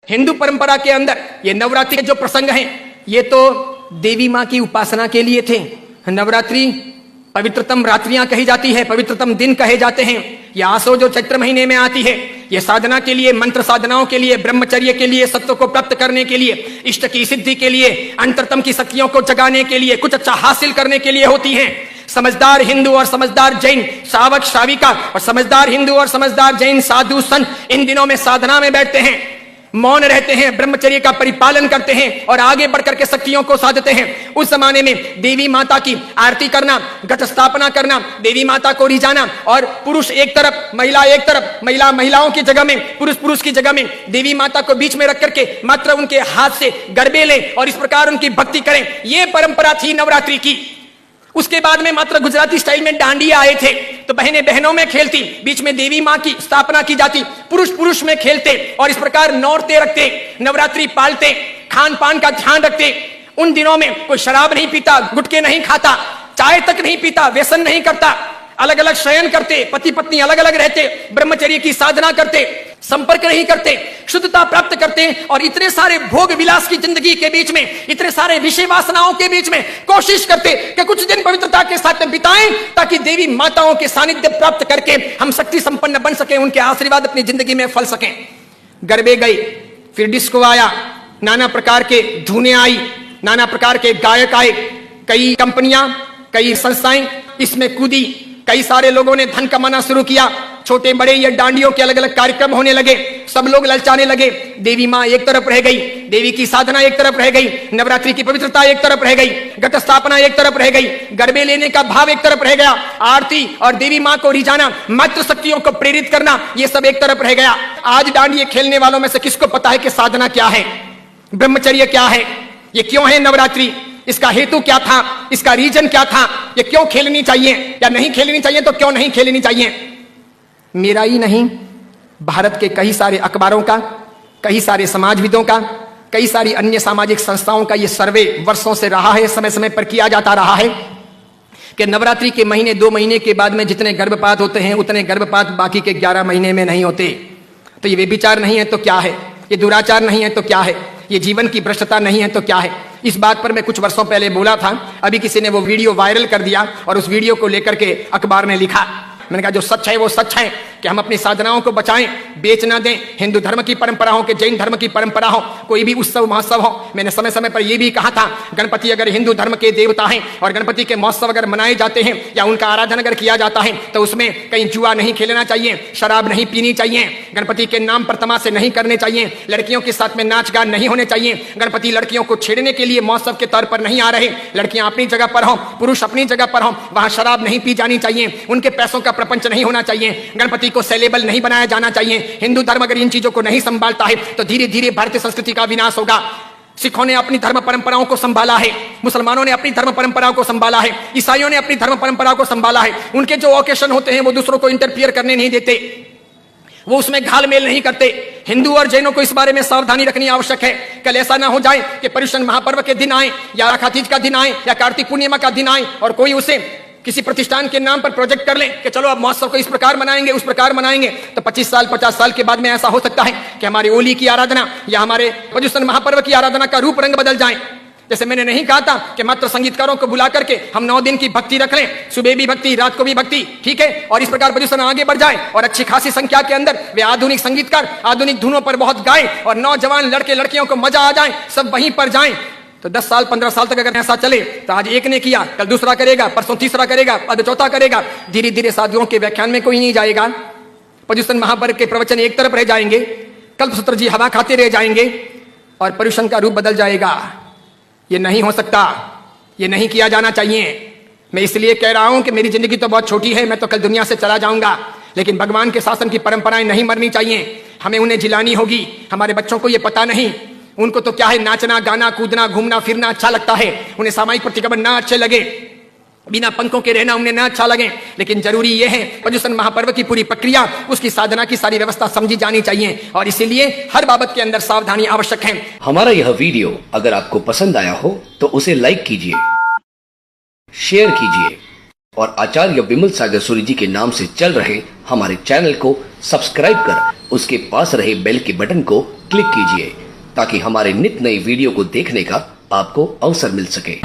हिंदू परंपरा के अंदर ये नवरात्रि के जो प्रसंग हैं ये तो देवी मां की उपासना के लिए थे। नवरात्रि पवित्रतम रात्रियां कही जाती है, पवित्रतम दिन कहे जाते हैं। ये आसो जो चैत्र महीने में आती है, ये साधना के लिए, मंत्र साधनाओं के लिए, ब्रह्मचर्य के लिए, सत्य को प्राप्त करने के लिए, इष्ट की सिद्धि के लिए, अंतरतम की शक्तियों को जगाने के लिए, कुछ अच्छा हासिल करने के लिए होती हैं। समझदार हिंदू और समझदार जैन श्रावक श्राविका और समझदार हिंदू और समझदार जैन साधु संत इन दिनों में साधना में बैठते हैं, मौन रहते हैं, ब्रह्मचर्य का परिपालन करते हैं और आगे बढ़कर के शक्तियों को साधते हैं। उस जमाने में देवी माता की आरती करना, घट स्थापना करना, देवी माता को रिझाना और पुरुष एक तरफ, महिला एक तरफ, महिलाओं की जगह में, पुरुष की जगह में, देवी माता को बीच में रख करके मात्र उनके हाथ से गरबे लें और इस प्रकार उनकी भक्ति करें, यह परंपरा थी नवरात्रि की। उसके बाद में मात्र गुजराती स्टाइल में डांडिया आए थे, तो बहनें बहनों में खेलती, बीच में देवी मां की स्थापना की जाती, पुरुष में खेलते और इस प्रकार नौरते रखते, नवरात्रि पालते, खान पान का ध्यान रखते। उन दिनों में कोई शराब नहीं पीता, गुटखे नहीं खाता, चाय तक नहीं पीता, व्यसन नहीं करता, अलग अलग शयन करते, पति पत्नी अलग अलग रहते, ब्रह्मचर्य की साधना करते, संपर्क नहीं करते, शुद्धता प्राप्त करते और इतने सारे भोग विलास की जिंदगी के बीच में, इतने सारे विषय वासनाओं के बीच में कोशिश करते कि कुछ दिन पवित्रता के साथ बिताएं ताकि देवी माताओं के सानिध्य प्राप्त करके हम शक्ति संपन्न बन सके, उनके आशीर्वाद अपनी जिंदगी में फल सकें। गरबे गए, फिर डिस्को आया, नाना प्रकार के धुनें आई, नाना प्रकार के गायक आए, कई कंपनियां, कई संस्थाएं इसमें कूदी, कई सारे लोगों ने धन कमाना शुरू किया, छोटे बड़े ये डांडियों के अलग अलग कार्यक्रम होने लगे, सब लोग ललचाने लगे। देवी मां एक तरफ रह गई, देवी की साधना एक तरफ रह गई, नवरात्रि की पवित्रता एक तरफ रह गई, घट स्थापना एक तरफ रह गई, गरबे लेने का भाव एक तरफ रह गया, आरती और देवी मां को रिझाना, मातृ शक्तियों को प्रेरित करना, ये सब एक तरफ रह गया। आज डांडिये खेलने वालों में से किसको पता है कि साधना क्या है, ब्रह्मचर्य क्या है, ये क्यों है नवरात्रि, इसका हेतु क्या था, इसका रीजन क्या था, ये क्यों खेलनी चाहिए या नहीं खेलनी चाहिए, तो क्यों नहीं खेलनी चाहिए। मेरा ही नहीं, भारत के कई सारे अखबारों का, कई सारे समाजविदों का, कई सारी अन्य सामाजिक संस्थाओं का यह सर्वे वर्षों से रहा है, समय समय पर किया जाता रहा है कि नवरात्रि के महीने 2 महीने के बाद में जितने गर्भपात होते हैं उतने गर्भपात बाकी के 11 महीने में नहीं होते। तो ये व्यभिचार नहीं है तो क्या है, ये दुराचार नहीं है तो क्या है, ये जीवन की भ्रष्टता नहीं है तो क्या है। इस बात पर मैं कुछ वर्षों पहले बोला था, अभी किसी ने वो वीडियो वायरल कर दिया और उस वीडियो को लेकर के अखबार ने लिखा। मैंने कहा जो सच है वो सच है कि हम अपनी साधनाओं को बचाएं, बेच ना दें। हिंदू धर्म की परंपरा हो कि जैन धर्म की परंपरा हो, कोई भी उत्सव महोत्सव हो, मैंने समय समय पर यह भी कहा था, गणपति अगर हिंदू धर्म के देवता हैं और गणपति के महोत्सव अगर मनाए जाते हैं या उनका आराधन अगर किया जाता है तो उसमें कहीं जुआ नहीं खेलना चाहिए, शराब नहीं पीनी चाहिए, गणपति के नाम पर तमाशे नहीं करने चाहिए, लड़कियों के साथ में नाच गान नहीं होने चाहिए, गणपति लड़कियों को छेड़ने के लिए महोत्सव के तौर पर नहीं आ रहे, लड़कियां अपनी जगह पर हो, पुरुष अपनी जगह पर हो, वहां शराब नहीं पी जानी चाहिए, उनके पैसों का प्रपंच नहीं होना चाहिए, गणपति को सेलेबल नहीं बनाया जाना चाहिए। हिंदू धर्म अगर इन चीजों को नहीं संभालता है तो धीरे धीरे भारतीय संस्कृति का विनाश होगा। सिखों ने अपनी धर्म परंपराओं को संभाला है, मुसलमानों ने अपनी धर्म परंपराओं को संभाला है, ईसाइयों ने अपनी धर्म परंपराओं को संभाला है। उनके जो ओकेशन होते हैं वो दूसरों को इंटरफियर करने नहीं देते, वो उसमें घाल मेल नहीं करते। हिंदू और जैनों को इस बारे में सावधानी रखनी आवश्यक है। कल ऐसा ना हो जाए कि पर्युषण महापर्व के दिन आए या राखा तीज का दिन आए या कार्तिक पूर्णिमा का दिन आए और कोई उसे किसी प्रतिष्ठान के नाम पर प्रोजेक्ट कर ले कि चलो अब महोत्सव को इस प्रकार मनाएंगे, उस प्रकार मनाएंगे, तो 25 साल 50 साल के बाद में ऐसा हो सकता है कि हमारे होली की आराधना या हमारे पर्युषण महापर्व की आराधना का रूप रंग बदल जाए। जैसे मैंने नहीं कहा था कि मात्र संगीतकारों को बुला करके हम 9 दिन की भक्ति रख लें, सुबह भी भक्ति, रात को भी भक्ति, ठीक है, और इस प्रकार पर्युषण आगे बढ़ जाए और अच्छी खासी संख्या के अंदर वे आधुनिक संगीतकार आधुनिक धुनों पर बहुत गाएं और नौजवान लड़के लड़कियों को मजा आ जाए, सब वहीं पर जाएं। तो 10 साल 15 साल तक अगर ऐसा चले तो आज एक ने किया, कल दूसरा करेगा, परसों तीसरा करेगा, अब चौथा करेगा, धीरे धीरे साधुओं के व्याख्यान में कोई नहीं जाएगा, पर्युषण महापर्व के प्रवचन एक तरफ रह जाएंगे, कल्पसूत्र जी हवा खाते रह जाएंगे और पर्युषण का रूप बदल जाएगा। ये नहीं हो सकता, ये नहीं किया जाना चाहिए। मैं इसलिए कह रहा हूं कि मेरी जिंदगी तो बहुत छोटी है, मैं तो कल दुनिया से चला जाऊंगा, लेकिन भगवान के शासन की परंपराएं नहीं मरनी चाहिए, हमें उन्हें जिलानी होगी। हमारे बच्चों को ये पता नहीं, उनको तो क्या है, नाचना गाना कूदना घूमना फिरना अच्छा लगता है, उन्हें सामाजिक प्रतिक्रमण ना अच्छे लगे, बिना पंखों के रहना उन्हें ना अच्छा लगे, लेकिन जरूरी यह है पर्युषण महापर्व की पूरी प्रक्रिया, उसकी साधना की सारी व्यवस्था समझी जानी चाहिए और इसीलिए हर बाबत के अंदर सावधानी आवश्यक है। हमारा यह वीडियो अगर आपको पसंद आया हो तो उसे लाइक कीजिए, शेयर कीजिए और आचार्य विमल सागर सूरी जी के नाम से चल रहे हमारे चैनल को सब्सक्राइब कर उसके पास रहे बेल के बटन को क्लिक कीजिए ताकि हमारे नित नए वीडियो को देखने का आपको अवसर मिल सके।